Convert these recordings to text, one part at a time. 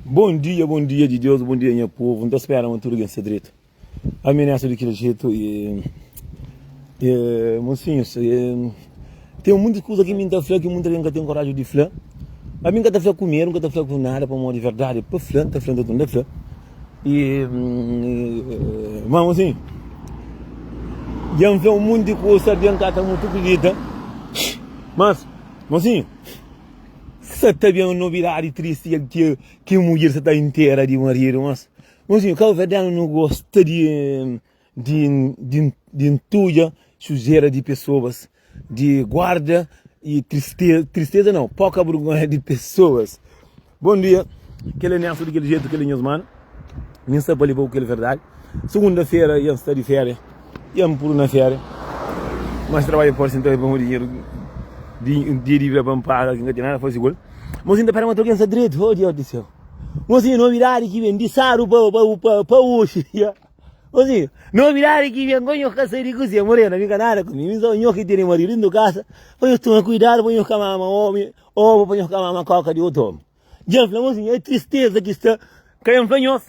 Bom dia de Deus, bom dia meu povo. Não estou esperando tudo que direito. A minha nessa daquele jeito mocinhos, tem muitas coisas que me está falando que muita gente tem coragem de falar. A mim está falando comer, não está falando com nada para de verdade. Para falar, está falando tudo, está mas assim, já me fez muita coisa de cá, está muito bonita. Mas assim, você está vendo novidade triste que a mulher está inteira de marido, mas assim, o verdade não gosta de entulha, sujeira de pessoas, de guarda e tristeza não, pouca vergonha de pessoas. Bom dia, aquele neto daquele jeito, aquele meus mano, nem sabe para levar aquele verdade. Segunda-feira ia estar de férias, ia por na férias, mas trabalho por cento para o dinheiro. De livre para pagar, que não tem nada, foi seguro. Mas ainda para uma troca de direito, oh Deus do céu. Mas assim, novidade que vem de Saru para hoje. Mas assim, novidade que vem com o caçador de cozinha morena, não fica nada comigo. Mas o que tem marido dentro da casa, põe o tomar cuidado, põe o camama homem, ou põe o camama coca de outro homem. Já falamos assim, é tristeza que está, caiam fanhos,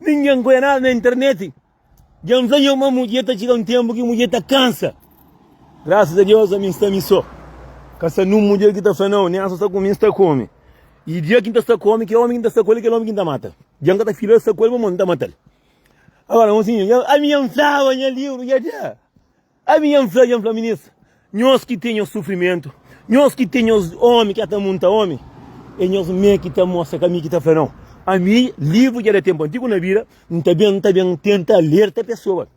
ninguém conhece nada na internet. Já falamos uma mulher está chegando um tempo que a mulher está cansa. Graças a Deus a mim está me só. Caça num mulher que está falando, nem a só come, está come. E dia que está come, que é homem que está come, que é homem que está mata. Já que está filho está come, mas não está matando. Agora, assim, a minha flava, a minha livro, já. A minha flava, ministro. Nós que temos sofrimento, nós que temos homem que está muito homem, e nós mesmo que está moça, que a mim que está falando. A mim, livro já é tempo antigo na vida, não está bem, tenta ler a pessoa.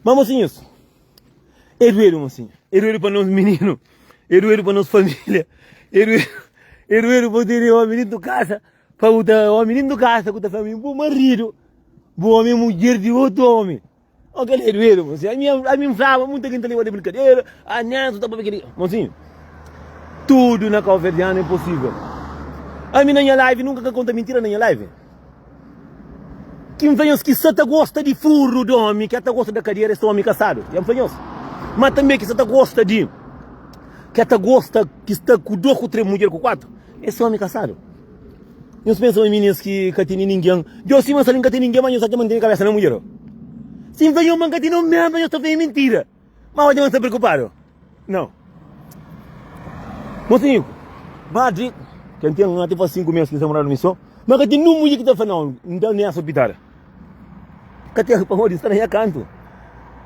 Vamos assim, isso. É doido, assim. É doido para nós meninos. É doido para nossa família. É doido para ter o menino de casa, para o menino de casa, para a família, para o marido, para o homem, mulher de outro homem. Aquele é doido, mas a minha flava, muita gente leva de brincadeira, a neta está para brincadeira. Mas assim, tudo na calverdiana é possível. A minha na live nunca conta mentira na minha live. Quem vem que só gosta de furo do homem, que até gosta da cadeira, é homem casado. Mas também que só gosta de que até gosta, que está com dois, com três mulheres, com quatro, esse homem casado. Nós pensamos em meninas que tem ninguém. Eu sim, mas não tem ninguém, mas eu só te mantenho a cabeça na mulher. Sim, veio uma que tem não mesmo, mas eu estou vendo mentira. Mas você não está preocupado? Não. Mocinho, Madrid, quem tem até faz 5 meses que está morando no missão, mas que tem uma mulher que está falando, não dá nem a hospital. Que tem para onde está na canto.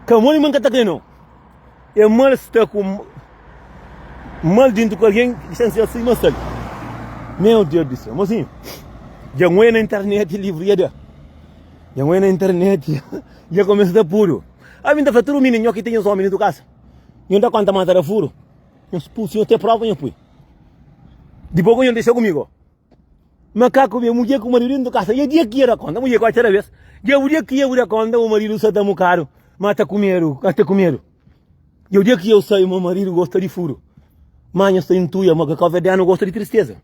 Que a mulher não está querendo. É mal está com mal dentro com alguém que está assim, mas meu Deus do céu, mas assim, já não é na internet livre, já não é na internet, já começa a dar puro. A mim está fazendo um menino que tem os homens dentro da casa, não dá quanto matar a furo, eu expulso, eu te prova, eu fui. Depois eu deixo comigo, macaco, minha mulher com o marido dentro da casa, e o dia que era conta, a mulher com a terceira vez, e o dia que era conta, o marido só dá muito caro, mata comer, até comer. E o dia que eu saio, meu marido gosta de furo. Mas eu estou em tuia, mas o verdiano gosta de tristeza.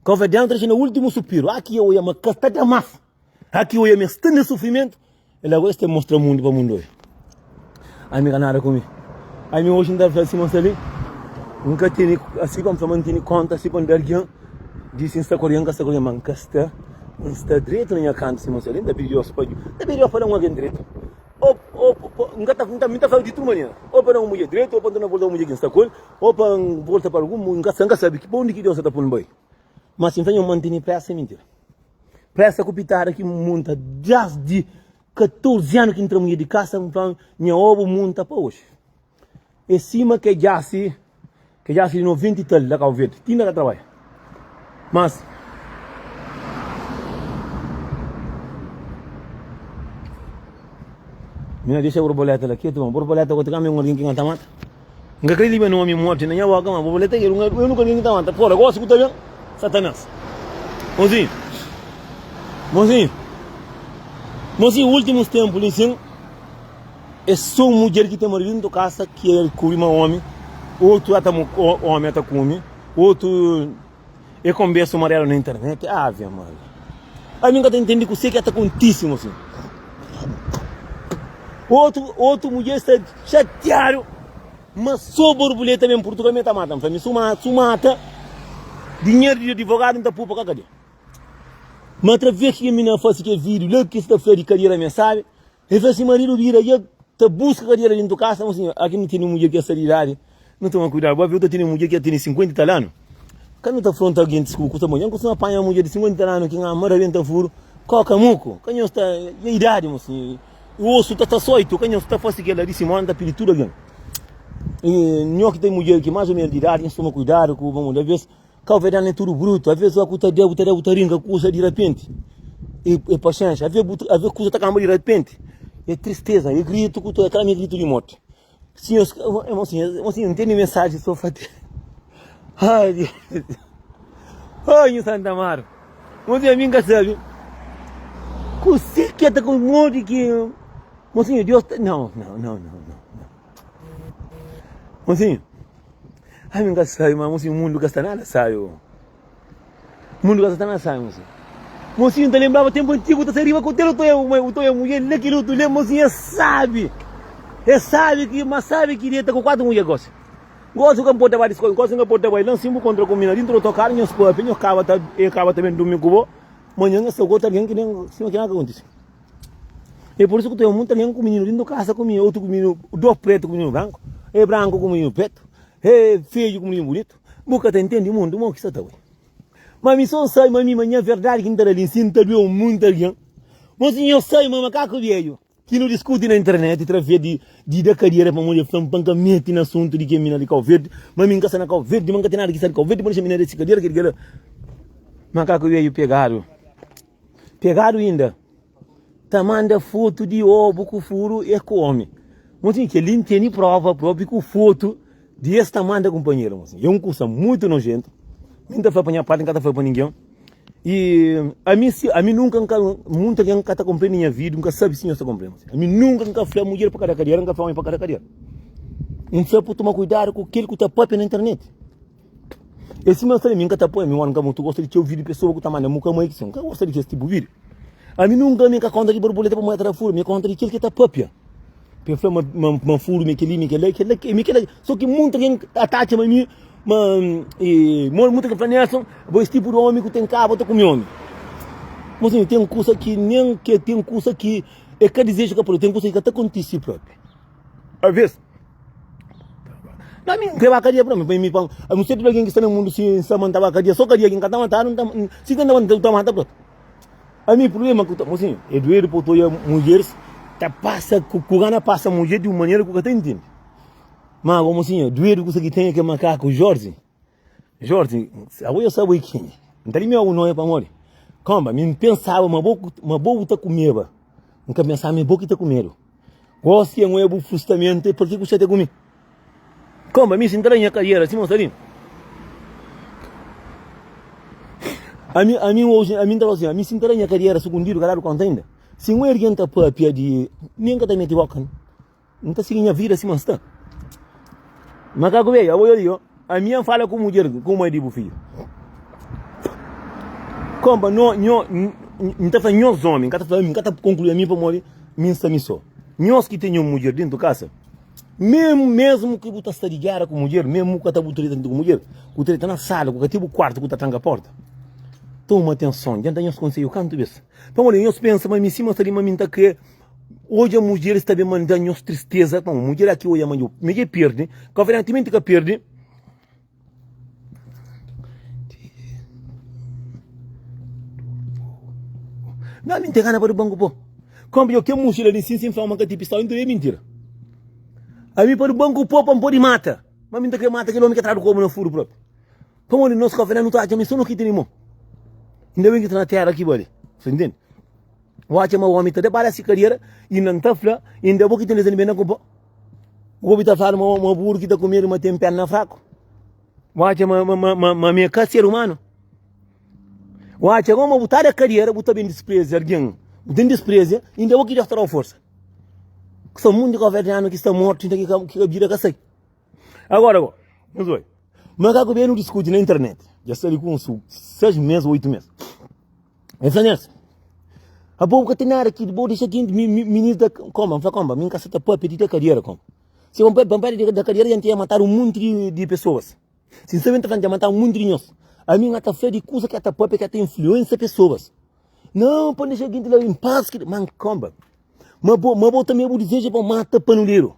O verdiano traz no último suspiro. Aqui eu ia me castar de massa. Aqui eu ia me estar no sofrimento. Ele agora está mostrando o mundo para o mundo hoje. Aí me ganharam comigo. Aí me hoje não deve assim, mas ali. Nunca tinha, assim como não tinha conta, assim como alguém disse, está correndo, mas está direito na minha canto, assim, mas ali, ainda pediu os pães. Ainda pediu para alguém direito. Nunca está falando de tudo, maninha. Ou para uma mulher direita, ou para uma mulher que está com ou para voltar para algum mundo, nunca sabe que onde que Deus está pondo bem. Mas se eu mantenho pressa, é mentira. Pressa com pitar que monta desde 14 anos que entra mulher de casa, minha ovo monta para hoje. E cima que já se 90 e tal, lá cá o verde, tinha que trabalhar. Mas minha deixa a borboleta aqui, tu borboleta que tem alguém que não mata. Não acredito em nome morte, nem eu agora, borboleta eu nunca ninguém mata. Fora, gosto que bem, Satanás. Mozinho, últimos tempos, assim, é só mulher que tem marido dentro da casa que é cuida homem, outro até homem até come, outro é conversa amarelo na internet, ave mano. A mim nunca entendi que você que está contíssimo assim. Outro mulher está chateado, mas só borboleta mesmo, Portugal me está matando. Para mim, sumata, dinheiro de advogado não está por para cadê? Mas outra vez que a menina faz que vídeo, lá que está feira de carreira minha, sabe? E faz assim, marido vira, e te busca carreira dentro de casa, mas assim, aqui não tem uma mulher que é essa idade. Não toma cuidado, vai ver, eu tenho uma mulher que tem 50 tal anos. Quando está afronta alguém, desculpa, não você apanha uma mulher de 50 anos, que não amara dentro do furo, coca muco, canhão está, e a idade, mas assim, o osso está soito, canhão está fácil que ela disse, manda piritura alguém. E não que tem mulher que mais ou menos de idade, tem que tomar cuidado com o às vezes, o verão é tudo bruto, às vezes o acuta deu, o ringa, coisa de repente. E paciência, às vezes coisa está com de repente. É tristeza, é grito, aquela minha grito de morte. Sim, assim, não tem mensagem, só fazer. Ai, Deus. Ai, Santa Amaro. Você me sabe? Você que está com um monte que. Mocinho, Deus. Não. Mocinho. Ai, me sabe, mas mocinho, o mundo gasta nada, sabe? O mundo gasta nada, sabe, mocinho? Mocinho, te lembrava tempo antigo, tu seria com o teu mulher, naquilo tu lembra, mocinho, sabe que, mas sabe que ele está com 4 mulheres, gosta. Gosto que pode trabalhar, gosto que pode trabalhar, não sempre contra a comida, dentro do carro, nós pode, nós acaba também domingo, manhã nós gosta alguém que nem, se não quer nada acontece. E por isso que eu tenho muito alguém com menino dentro da casa, com menino, outro com menino, 2 pretos com menino branco, é branco com menino preto, é feio com menino bonito, boca te entende o mundo, o que está hoje. Mas me só sai, mas minha verdade que não está ali, sinto ali muito alguém. Mas eu sei, mas macaco velho, que não discute na internet, através de da carreira para mulher, francamente, no assunto de que a mina de Cabo Verde, mas minha casa na Cabo Verde, mas não tem nada que ser de Cabo Verde, mas a mina de carreira, que macaco velho pegaram ainda. Tá manda foto de ovo com furo e come. Mas assim, que ele não tem prova própria com foto de esta manda companheiro. É um curso muito nojento. Nunca foi apanhar parte, nunca foi para ninguém. E a mim nunca, muita gente nunca está comprando minha vida, nunca sabe se eu estou comprando. A mim nunca fui a mulher para cada carreira, nunca fui homem para cada carreira. Então, para tomar cuidado com aquele que está próprio na internet. Esse meu filho nunca está próprio, nunca muito gosta de ter ouvido pessoas que estão mandando muita mãe, que nunca gosta de esse tipo de vídeo. A mim nunca me conta de borboleta para mostrar furo, me conta de aquele que está próprio. Porque foi uma furo, me aquele, só que muita gente ataca a mim. Muita planeação, esse tipo de homem que tem cabo, eu com meu homem. Mas assim, tem um curso aqui, nem que tem um curso aqui, é que dizer que tem um curso que até conta si próprio. Às vezes, não me vai cair para mim, a não ser que alguém que está no mundo se mantava cair, só cair quem está matando, se está matando, a mim problema que assim, é doer para todas as mulheres, tá passa, cugana passa mulher de uma maneira que você entende. Mas como assim, doer que você tem que macaco Jorge, eu sabe quem? Não tem meu nome para morrer. Como? Me pensava uma boa tá comida, nunca pensava me boa tá comendo. Gosto de um ebo frustamente porque você está comigo. Como? Me sinto na carreira, assim mostrando. A mim hoje, a mim tá assim, a mim sinto na carreira secundário caralho contenda. Se um erguente tá para de nem que tá me equivocando, não tá seguindo a vida assim mas tá. Macaco velho, eu a minha fala com mulher, com mãe de filho. Como não tá falando nós homens, não tá concluindo a mim para morrer, minha missão. Nós que tenham mulher dentro da casa, mesmo que você está de guerra com mulher, mesmo que você está dentro com mulher, que você está na sala, que você está no quarto, que você está tranca a porta. Toma atenção, já tem os conselhos, canto isso. Para morrer, nós pensamos, mas cima está de mamita que hoje a mulher está bem mandando as tristeza, então, mulher aqui hoje amanhã, me perde, convenientemente que perde. Não me entregando para o banco, pô. Como eu que mochila de sim, forma que tipo está indo é mentira. A mim para o banco, pô, para pôr de mata. Mas me que mata aquele homem que traz o como no furo próprio. Como ele não se confere, não está, já me sou no que tem irmão. Ainda bem que está na terra aqui, bolha. Você entende? O acha o homem está para essa carreira e não está fla, ainda bem que tem bem na copa. O homem está falando uma burro que está comendo uma tem perna fraco. O acha minha casa ser humano. O acha como botar a carreira, botar bem desprezo, alguém. Tem desprezo, ainda bem que já está a força. Que são muito governados que estão mortos, que vira que sai. Agora, não sei. Mas o governo discute na internet. Já está ali com 6 meses, 8 meses. É nessa. A boca tem nada aqui, vou deixar aqui, ministro, como? Minha casa está para pedir a carreira, como? Se eu vou pedir da carreira, a gente ia matar um monte de pessoas. Sinceramente, a gente ia matar um monte de nós. A minha está feia de coisa que está para que tem influência pessoas. Não, para deixar aqui em paz, que mancomba. Mas vou também vou dizer para mata panuleiro.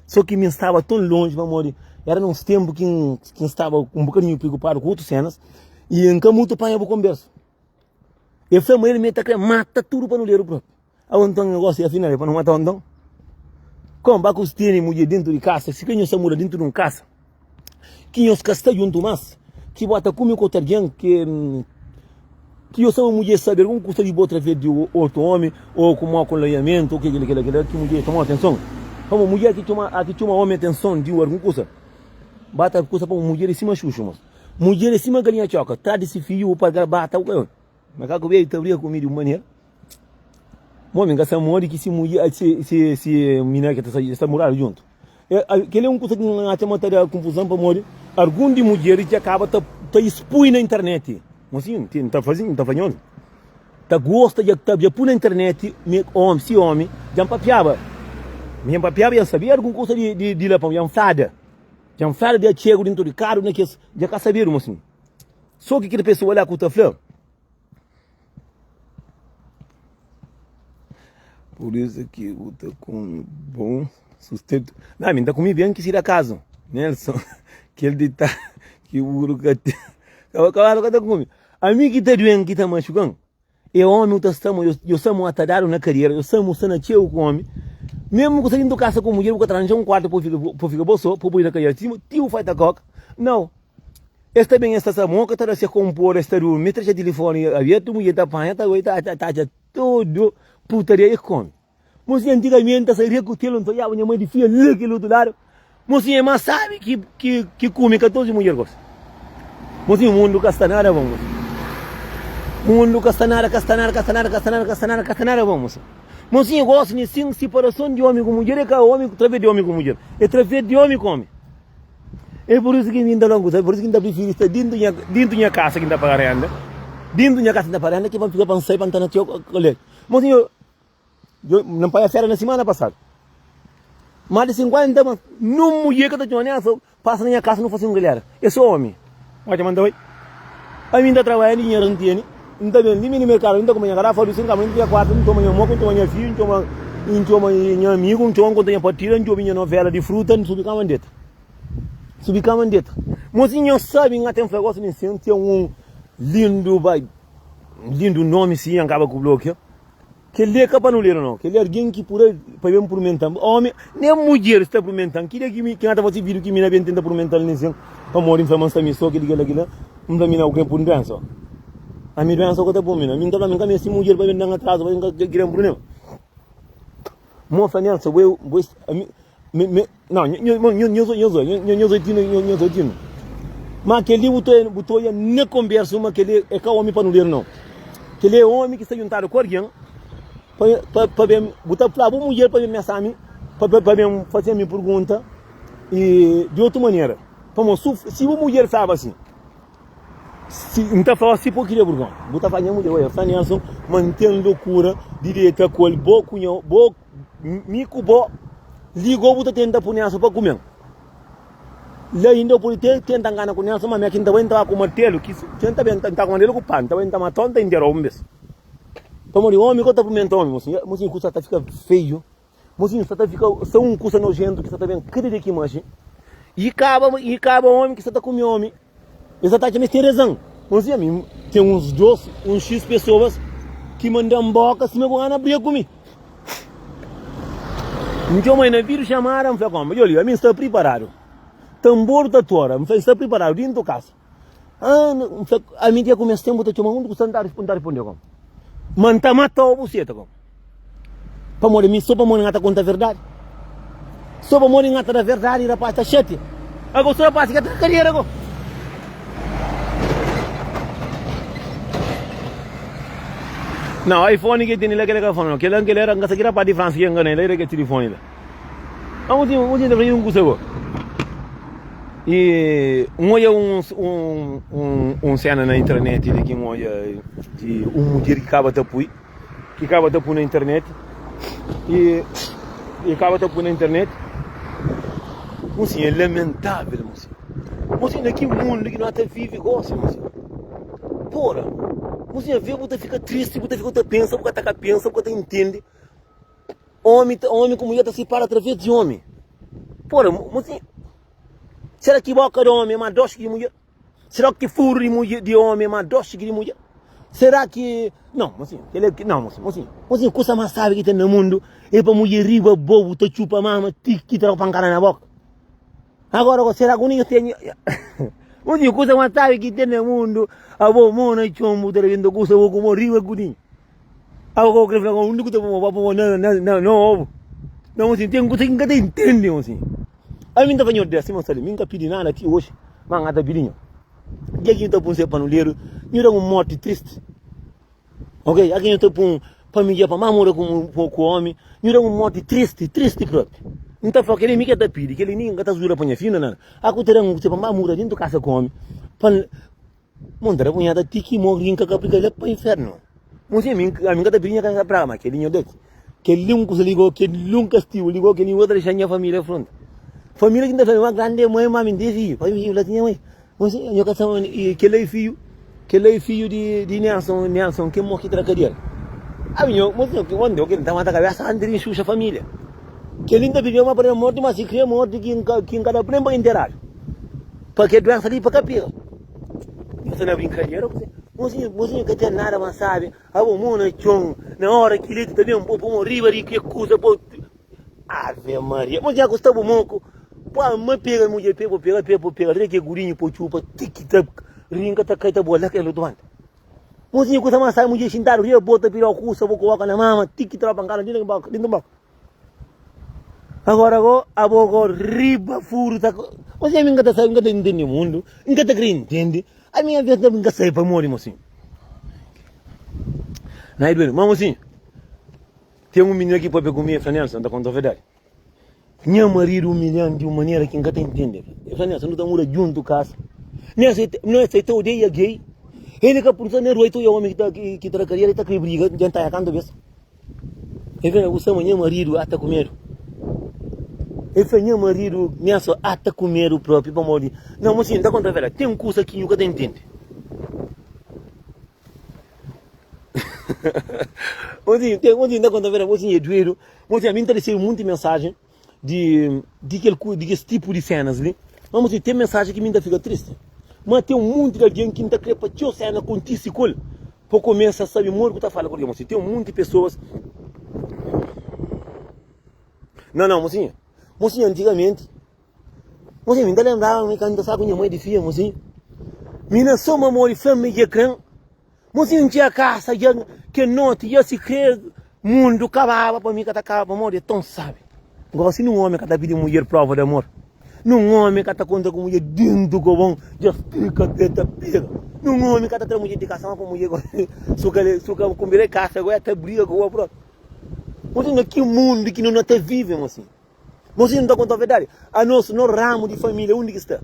Só que me estava tão longe, mamori. Era nos tempos que estava um bocadinho preocupado com outras cenas. E em camuto para eu converso. E foi ele me tá mata tudo panuleiro próprio. A então negócio é afinal para não matar então. Como vai que tem mulher dentro de casa, se quem não se muda dentro de uma casa. Que os casta junto mais, que bota comigo com alguém que eu sou uma mulher saber como custa de botar vez de outro homem ou como acolhimento, que mulher tomou atenção. Como mulher que toma homem atenção de alguma coisa. Bata coisa para mulher em cima chuchu, mas mulher em cima galinha choca, tá desse fio para bata o que. Mas cá que veio teoria comigo de maneira. Homem que essa mulher que se mulher se mina que está morando junto. Aquele é um coisa que não até matéria confusão para morrer. Algum de mulheres que acaba tá expõe na internet. Mas sim, tá fazendo. Tá gosta de pôr na internet, homem, já papiava. Minha papiava já sabia alguma coisa de lá para janfada. Janfada de chego dentro de carro, né, que já cá saber, mas assim. Só que aquela pessoa lá com o taflão. Por isso que eu tô com bom sustento. Não, me dá comigo bem que se dá caso. Nelson, que ele tá, que o uro que tem. Cavalo que tá comigo. A mim que tá doendo, que tá machucando. Eu homem, eu sou atadado na carreira, eu sou sana cheio com homem. Mesmo que você indo casa com mulher, eu vou tranjar um quarto para ficar bolso, para ir na carreira. Tio faz a coca. Não. Esta bem, esta samão que está a se compor, esta rua, meter de telefone aberto, mulher tá apanha, tá tudo putaria e come. Mas antigamente, essa iria com o telo, então, minha mãe de filha, aquele outro lado. Mas é mais sabe que come 14 mulheres. Mas o mundo castanara, vamos. Mundo castanara, vamos. Mas eu gosto de sim, separação de homem com mulher, é que homem através de homem com mulher. É através de homem com homem. É por isso que me dá longo, é por isso que me dá prefiro estar dentro da minha casa que está pagando. Dentro da minha casa que está pagando, que vai ficar para sair para entrar na tia colher. Mas eu não paguei a férias na semana passada. Mais de 50, mas não mulher que está jogando, passa na minha casa não faz um galera. Eu sou homem. Vai te mandar oi. A mim está trabalhando, dinheiro não tem. Não está vendo, nem no mercado, não está comendo garrafa, não está comendo quarto, não toma minha moca, não toma minha filha, não toma minha amigo, não toma minha partida, não toma minha novela de fruta, não subi camandeta. Subi camandeta. Mas não sabe, até um negócio nesse, tem um lindo nome, sim, acaba com o bloco. Que ele é capaz de não, que ele é alguém que por aí, para ver experimentando, homem, nem mulher está experimentando, que nada você vídeo que me bem tenta experimentar nesse, para morir em família também só que ele não também não alguém por doença. A minha doença que está por mim, a minha também assim mulher para ver não atrás, para ver que é um problema. Mostra Nelson, não, eu sou tino. Mas que ele botou na conversa, mas que ele é homem para não ler não. Que ele é homem que está juntado com alguém. Para botar para a mulher para me assar para fazer a minha pergunta e de outra maneira. Se uma mulher sabe assim, então fala assim por que é burgão. Botar para a mulher, olha, Nelson, mantendo loucura, direita com ele, boco, mico, ligou, botar tenta por Nelson para comer. Lá ainda por ter tenta ganhar com Nelson, mas quem também estava com martelo, que tenta bem tentar com ele com pano, também está matando, tem dinheiro mesmo. Então, o homem que está experimentando, mocinho, custa está fica feio, mocinho, está fica só um custa nojento, que está bem, crede que imagem, e acaba homem que está com o homem, exatamente, mas tem razão, mocinho, tem uns X pessoas que mandam boca, se me vão abrir comigo. Então, mãe, na vida chamaram, falei, como, olha, a mim está preparado, tambor da tora, me está preparado dentro da casa, a mim já começa a tempo de tomar um, custa não responder como. Manta matou você, tá com? Para morrer, me só para morrer ngata conta a verdade. Só para morrer ngata da verdade, rapaz, tá chete. Agora só rapaz, que tá carreira agora. Não, iPhone que tem lá que telefone, não. Que era ngata que rapaz de França que engana, ele que telefone lá. Vamos dizer para um coisa. E cena na internet de que de mulher que acaba de pôr na internet e acaba de pôr na internet, é lamentável, mocinho, naquele mundo que não até vive gosta, mocinho. Porra, Você vê, você fica triste, você fica pensa, você pensa, você entende. Homem com mulher se para através de homem. Porra, você... Será que boca de homem é mais doce que de mulher? Será que furo de mulher de homem é mais doce que de mulher? Será que... Não, mocinho, mocinho, coisa mais sabe que tem no mundo é para mulher riba, bobo, te chupa mama, que te pancada na boca. Agora, será que o ninho tem... Mocinho, coisa mais sabe que tem no mundo, a boa mona e chombo, te revendo coisa, vou como riba, gudinho. Agora, eu quero falar com o único que eu vou não, mocinho, tem coisa que ninguém entende, mocinho. A mim estava de assim, mocinho, nunca pedi nada aqui hoje, mas nada pedinho. E aqui eu estou com um panuleiro, eu tenho uma morte triste. Ok? Aqui eu estou com família para mamura com um pouco homem, eu tenho uma morte triste próprio. Então, foi aquele que está pedindo, aquele ninguém está jura para minha filha, não. Aqui eu tenho para mamura dentro da casa com homem, para montar a punhada tiki morrinha que aplica para o inferno. Mocinho, a mim está pedindo a casa para mas aquele ninho desse. Aquele nunca se ligou, aquele nunca estiu, ligou, aquele outra deixa a família fronte. Família que ainda uma grande mãe, mãe, de filho, família lá tinha mãe. Mas eu casava aquele filho de Nelson que morreu da cadeira. A minha, mas que onde eu quero tomar a cabeça antes de enxugar a família. Que ele ainda pediu uma para morte, mas se cria morte que em cada prêmio para inteirar. Para que doença ali para capir. Você não é brincadeira, você que tem nada mais sabe. A bomona chão, na hora que ele também um pouco morriva ali que coisa por Ave Maria, mas já gostava muito. Pô, mas pega, mulher, pega, que gurinho, pô, chupa, tic-tac, ringa, tá caita bola, que é no doante. Mozinho, coisa mais sai, mulher, xintar, ria, bota, pira o curso, vou colocar na mama, tic-tac, pancada, dentro do banco. Agora, riba, furo, tá... Mas a minha gata sai, nunca entende o mundo, nunca tá querendo entender. A minha vida nunca sai para morrer, mocinho. Não é doido, mas mocinho, tem um menino aqui para pegar comigo, Franelson, da conta verdade. Minha marido humilhante de uma maneira que ninguém entende. Eu falei, não está morando junto casa. Não aceitou o dia gay. Ele que por isso não é o homem que está carreira, ele está com briga, já está acando vez. Ele falou, você minha marido até comer. Ele falou, minha marido, minha só até comer o próprio para morrer. Não, mas sim, dá conta verdade. Tem um curso aqui que ninguém entende. Onde dá conta verdade, você é doido. Mas a mim interessei muito mensagem. De esse tipo de cenas ali, vamos tem mensagem que me ainda fica triste. Mas tem um monte de gente que ainda quer para tia cena com ti se col. Para começar a saber muito o que está falando com ele. Tem um monte de pessoas. Não, mocinha, antigamente, mocinha, me ainda lembrava quando ainda estava com minha mãe de filha, mocinha. Minha só memória família crã. Mocinha, tinha casa, que não tinha se crer, mundo acabava para mim que acaba para morrer, tão sabe. Agora, se não homem que está pedindo mulher prova de amor, não homem que está contra com mulher dentro do bom, já fica teta pega. Não homem que está trazendo mulher de caçar com mulher, suca comer caça, agora até briga com o próprio. Você não é que mundo que não até vive, mocinho. Você não está contando a verdade. A nosso ramo de família, onde que está?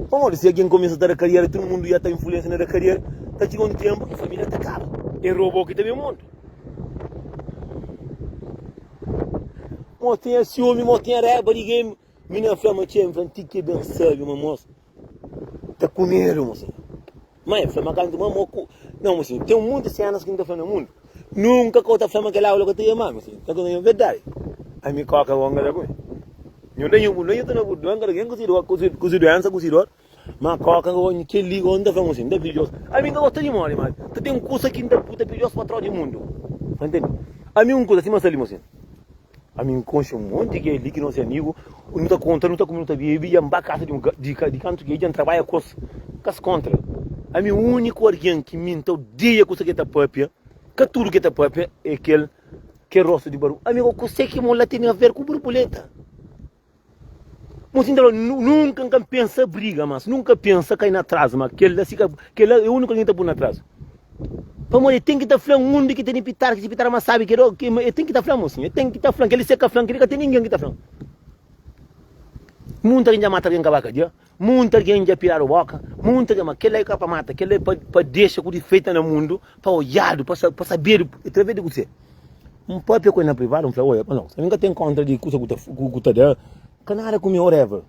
Vamos dizer, quem começa a dar a carreira, todo mundo já está influenciando na carreira, está chegando um tempo, a família está acaba. E roubou que também o mundo. Motinha ciúme, motinha reba, ninguém. Minha flama tinha, que bem sabe, uma moça. Tá comendo, mocinha. Mas, flama canto, uma moco. Não, mocinha, tem um monte de cenas que não tá falando no mundo. Nunca conta a flama que lá, eu tenho mais, mocinha. Tá contando a verdade. Aí me coloca o ângulo da coisa. Eu tenho um leite no ângulo, quem cozinhou, mas coloca o que liga onde tá falando, mocinha. É perigoso. A mim gosta de morrer, mas tem um curso aqui, não é perigoso para trás do mundo. Entende? A mim um curso assim, mas ali, mocinha. A mim concha um monte de ali que não é amigo, não está contra, não está como não está bem, e a casa de canto que ele trabalha com as contra. A mim o único alguém que me odeia com isso que está própria, que tudo que está própria é aquele que é rosto de barulho. Amigo, eu sei que mola tem a ver com borboleta. Mas então nunca pensa briga, mas nunca pensa cair na trás, mas que ele é o único que está por na trás. Vamos, tem que estar falando um mundo que tem que pitar, mas sabe que tem que estar falando, mocinho. Tem que estar falando, que ele seca falando, que ele tem ninguém que está falando. Muita gente já mata alguém com a vaca, muita gente já pirar a boca, muita gente, aquele é para matar, aquele é para deixar o que feito no mundo, para olhar, para saber, através de você. Um próprio coisa na privada, não fala, olha, não, você nunca tem conta de coisa que está dela, que nada comigo, whatever.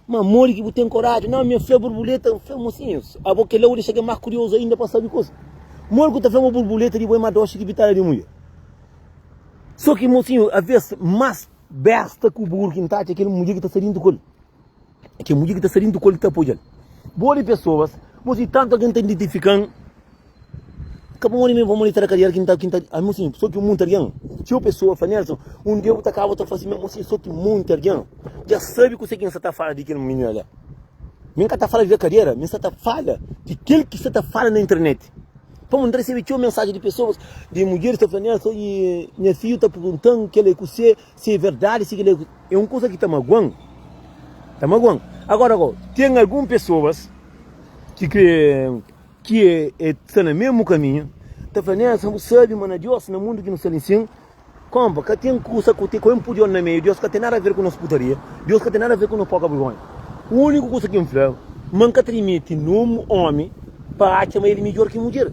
Mas mole que tem coragem. Não, minha filha borboleta, filha mocinho. A boca ele deixa que é mais curioso ainda para saber coisa. Mole que tá uma borboleta de boi madoche que vitória de mulher. Só que mocinho, a vez mais besta que o burro que está aquele mulher que está saindo do colo. Aquele mulher que está saindo do colo está apoiando. Boa de pessoas, mocinho, tanto alguém está identificando. Acabou de me monitor a carreira que está mocinho, só que o mundo alguém. Tinha pessoa, Fanelson, dia eu acabo de fazer mocinho, só que muito alguém. Já sabe que você quem está falando de aquele menino ali. Minha está falando da carreira, minha está falando de aquele que está falando na internet. Para mandar receber uma mensagem de pessoas, de mulheres que estão falando, e minha filha está perguntando que ele se é verdade, se ele é uma coisa que está magoando. Está magoando. Agora, tem algumas pessoas que estão no mesmo caminho, está falando, sabe, mano, Deus, no mundo que nos silencia, como, que tem coisa que tem um pudião no meio, Deus que tem nada a ver com nossa putaria, Deus que tem nada a ver com nossa pouca vergonha. A única coisa que eu falo, manca trimite num homem, para chamar ele melhor que mulher.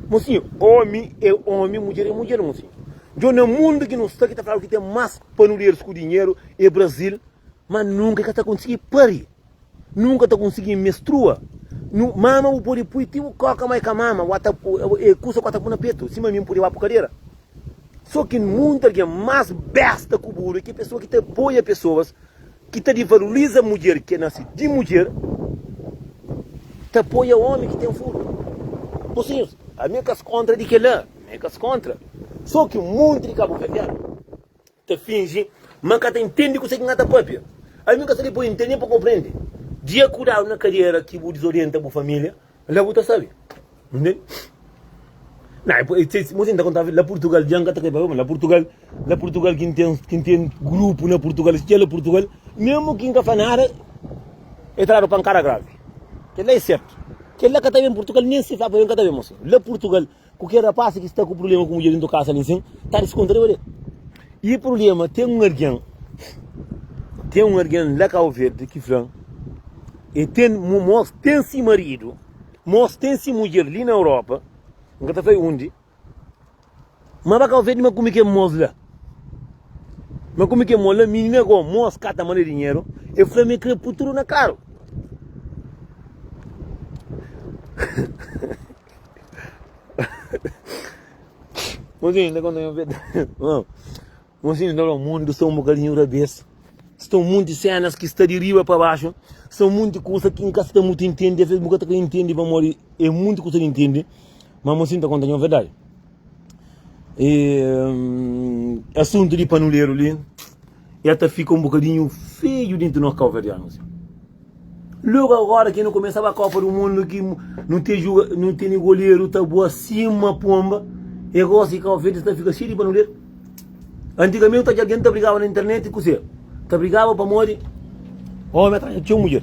Mocinho, homem é homem, mulher é mulher, mocinho. Já no mundo que não está, que está falando que tem mais panuleiros com dinheiro, é Brasil, mas nunca está conseguindo parir. Nunca está conseguindo menstrua. Mama, o pode pôr, tipo, coca mais com a mama, custa quatro por na peito, cima mesmo pode ir para a cadeira. Só que muita gente mais besta que o burro, que pessoa que te apoia pessoas, que te valoriza a mulher, que nasce de mulher, te apoia o homem que tem furo. Mocinhos, a minha cas contra de que lá, minha cas contra. Só que o mundo de Cabo Verde te finge, mas que te entende que você não está própria. A minha casa depois entende para compreender. Dia curar na carreira que você desorienta a família, lá você sabe. Entende? Não, você está contando lá Portugal, já não está aqui, lá Portugal quem tem grupo na Portugal, se é Portugal, mesmo quem não faz nada, é trabalho para um cara grave. Que lá é certo. Que lá que está em Portugal nem se fala para que está bem, moço. Lá Portugal, qualquer rapaz que está com problema com mulher dentro da casa ali, está descontrolado. E o problema, tem um arguém lá Cabo Verde, que frango, e tem-se marido, tem-se mulher ali na Europa, nunca está feio onde, mas Cabo Verde, mas como é que é moço lá? Mas como é que é moço lá? Menina, moço, cata mano dinheiro, e o Flamengo cria futuro na caro. Mozinho, ainda quando eu vejo. Mozinho, no mundo são um bocadinho rabeço. São muitas cenas que estão de riba para baixo. São muitas coisas que nunca está muito entende. Às vezes nunca está entende para morrer. É muita coisa que entende. Mas mozinho, está contando a verdade. Assunto de panuleiro ali. E até fica um bocadinho feio dentro do nosso Cabo Verde, mozinho. Logo agora que não começava a Copa do Mundo, que não tem goleiro, está boa acima, pomba, e agora se Cabo Verde fica cheio de panuleiro. Antigamente alguém está brigava na internet com você, está brigava para morrer, homem tinha mulher.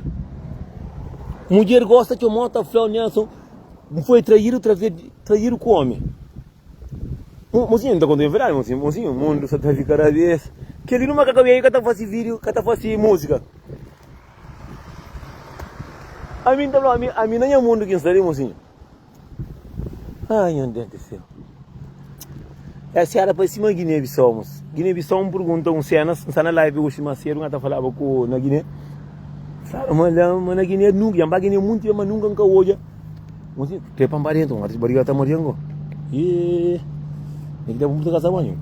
Mulher gosta que o monta Flávio Nelson foi trair outra vez, trair com o homem. Mocinho, não está contando a verdade, mocinho, o mundo só está ficando a vez. Que ele não vai acabar aí que está fazendo vídeo, que está fazendo música. A mim não é mundo que está ali, mocinho. Ai, meu Deus do céu. Essa era para cima de Guiné-Bissau, moço. Guiné-Bissau me pergunta cenas, está na live hoje, mas cedo, eu falava com na Guiné. Mas na Guiné nunca, já Guiné muito, mas nunca olha. Mocinho, tem para barrer, então, mas barriga está morrendo. E tem que ter muito casa banho.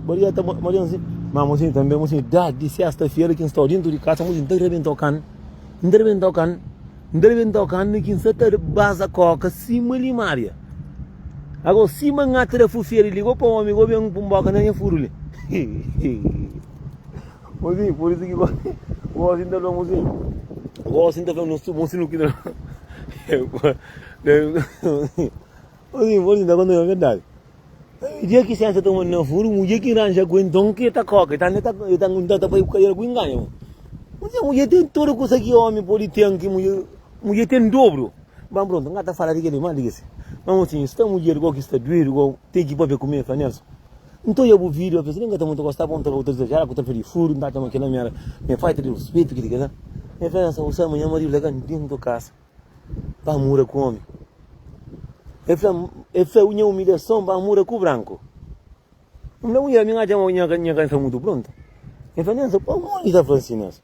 Barriga está morrendo assim. Mas mocinho também, mocinho, de sexta-feira que está dentro de casa, mocinho, está rebentando cano. Interventokan que se ter base coca cima limária. Agora cima ngatra fufeira ligou para o homem, ligou bem um pumboca nem furule. Mozinho, por isso que gosto ainda não mozinho. Gosto ainda não sou mozinho que não. Mozinho ainda quando é verdade. O dia que se acha tomando na furo, o dia que ranja aguentou que está coca, está para ir para o enganho. Mulher tem toda coisa que homem pode ter, que mulher tem dobro. Mas pronto, não está falando de que ele manda isso. Mas assim, se a mulher que está doendo, tem que ir para comer, Fanelson. Então eu vou vir, eu pensei, ninguém está muito gostado, vamos outra já, que eu estou de furo, não está aqui na minha falta de respeito, que diga, minha filha, essa moça, amanhã, marido, legal, dentro da casa, para mura com homem. Eu fiz unha humilhação para mura com o branco. Não ia, minha canção muito pronta. Eu falei, Fanelson, para onde está Francinense?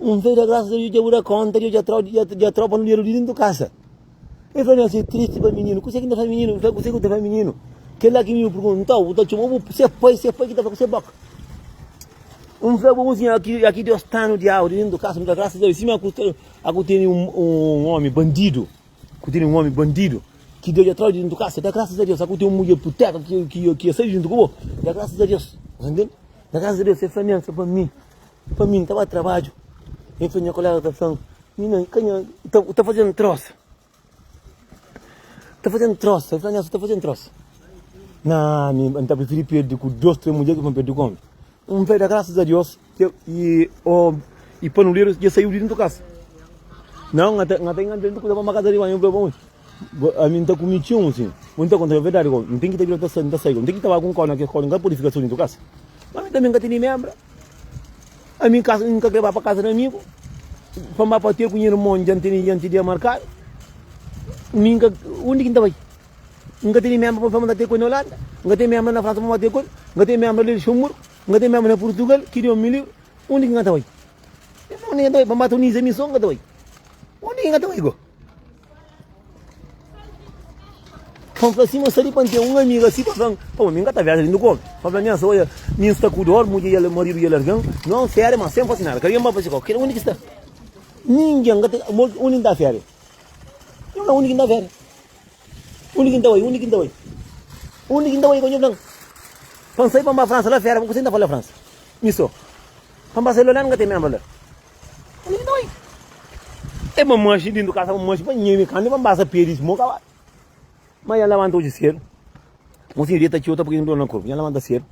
Vez da graça de Deus, já conta, já tropa no dinheiro dentro da casa. Eu falei assim, triste para menino, consegue ainda fazer menino, consegue ainda fazer menino. Que lá que me perguntou, você foi que estava com você boca. Vez vamos aqui Deus está no diabo dentro da casa, muita graça de Deus. Em cima aqui tem um homem bandido, que Deus já trouxe dentro da casa, dá graças a Deus. Aqui tem uma mulher puteca que ia sair dentro do cubo, dá graças a Deus. Entendeu? Dá graças a Deus, você faz para mim, estava a trabalho. Eu falei, minha colega está falando, menina, está fazendo troço. Está fazendo troço, eu falei, está fazendo troço. Não, eu não preferi perder com 2, 3 mulheres que vão perder com. Vez da graças a Deus, e panuleiro já saiu dentro da casa. Não, até dentro da casa de banho, a mim está com 21, assim. Não está contando a verdade, não tem que ter virado da saída, não tem que estar com corno, que corno, não tem purificação dentro da casa. Mas também nunca tem membro. A minha casa nunca leva para casa do amigo. Para ter com dinheiro monte, gente de marcar. Onde que está vai? Nunca tem membro para ter com na Holanda, nunca tem membro na França para ter com, nunca tem membro na Luxemburgo, nunca tem membro na Portugal, que deu 1000 euros. Onde que está vai? Onde que está vai? Para matar a missão que está vai? Onde que está vai? Vamos assim, mas ali para ter um amigo assim, para falar, pô, minha está viajando no corpo. Para falar, minha olha, minha está com dor, mulher e marido e largão. Não, sério, mas sempre assim nada. Queria mais fazer qualquer onde que está? Ninguém, onde está férias? Não, onde está férias? Onde está vai? Onde está vai? Onde está vai? Onde está vai? Pensei para a França lá férias, porque você ainda fala França. Isso. Para Barcelona não tem mesmo lá. Onde está vai? É uma mancha dentro do casa, uma mancha para ninguém me cande, para passar peris, moca. Mas ela levantou de cedo. Você direita aqui, outra porque não na corpo. Ela levanta cedo.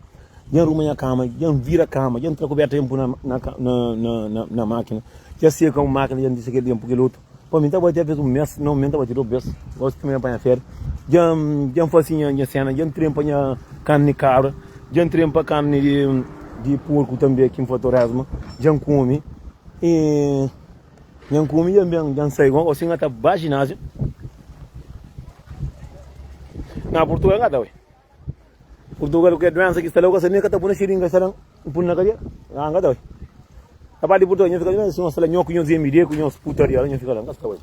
Já arruma a cama, já vira a cama, já entra coberta tempo na máquina. Já seca uma máquina, já disse que ele porque outro. Para mim, vai ter vez um mês, não aumenta, vai tirar o mês. Gosto também de apanhar férias. Já faz assim a cena, já trempa a carne de cabra, já trempa carne de porco também aqui em Fotoresma. Já come. E já come, já sai igual, assim até baixo ginásio. Na Portugal nggak tahu. Portugal kayak doang sakit selalu kesini kata punya siring kesaran pun nak dia, nggak tahu. Apa di Portugal nyo fica semua salah nyok nyo zemi dia nyo putar dia nyo fica lá, nggak tahu.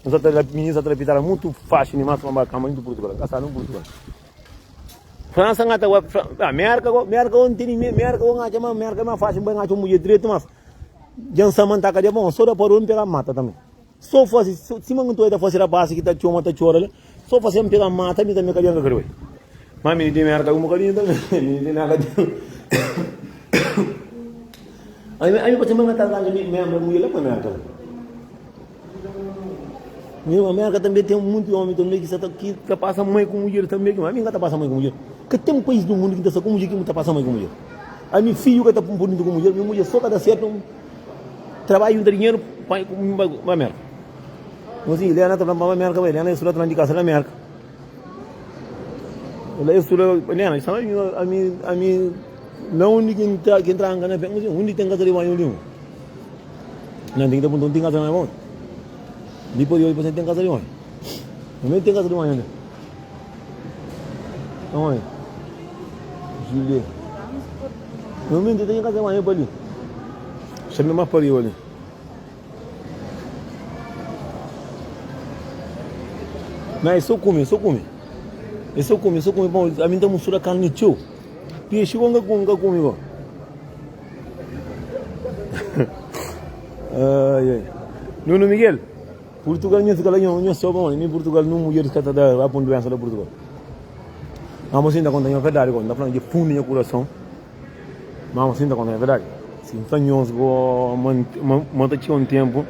Nós até menina até pitara muito fácil ni mas mamba kama indo Portugal, kasar no Portugal. França nggak tahu, Amerika on tini Amerika on aja mah Amerika mah fácil bang aja mulher direito mas. Jangan sama tak aja bang, só por pegar mata também. Só fácil, se manguto é da fácil a base que tá choma tá chora lá. Só fazemos pegar mata, me também cadê que vai. Mas me tem merda uma cadinha também, me tem nada. Aí você manda tá lá mesmo mulher lá para merda. Meu América também tem muito homem também que passa mãe com mulher também, mas mim tá passa mãe com mulher. Que tem um país do mundo que tá só com mulher que tá passa mãe com mulher. Aí meu filho que tá bonito com mulher, minha mulher só cada certo trabalho de dinheiro para América. Assim, ele anda trabalhando para a América, ele anda estudando na casa da América. Ele estuda, ele anda, sabe, a mim, não ninguém que entra em casa, onde tem casa de banho ali, não tem que ter tem casa de banho. Depois de hoje tem casa de banho, também tem casa de banho, né? Não é? Julia, também tem casa de banho para ali. Chama mais para ali. Mas só come. Bom, a mim tá mistura carne de show. Peixe com come bom. Nuno Miguel, Portugal não fica lá não só bom, nem Portugal não mulher que tá da a ponto doença da Portugal. Vamos ainda contar a verdade, quando tá falando de fundo no coração. Vamos ainda contar a verdade. Se fanhos go monta tinha um tempo.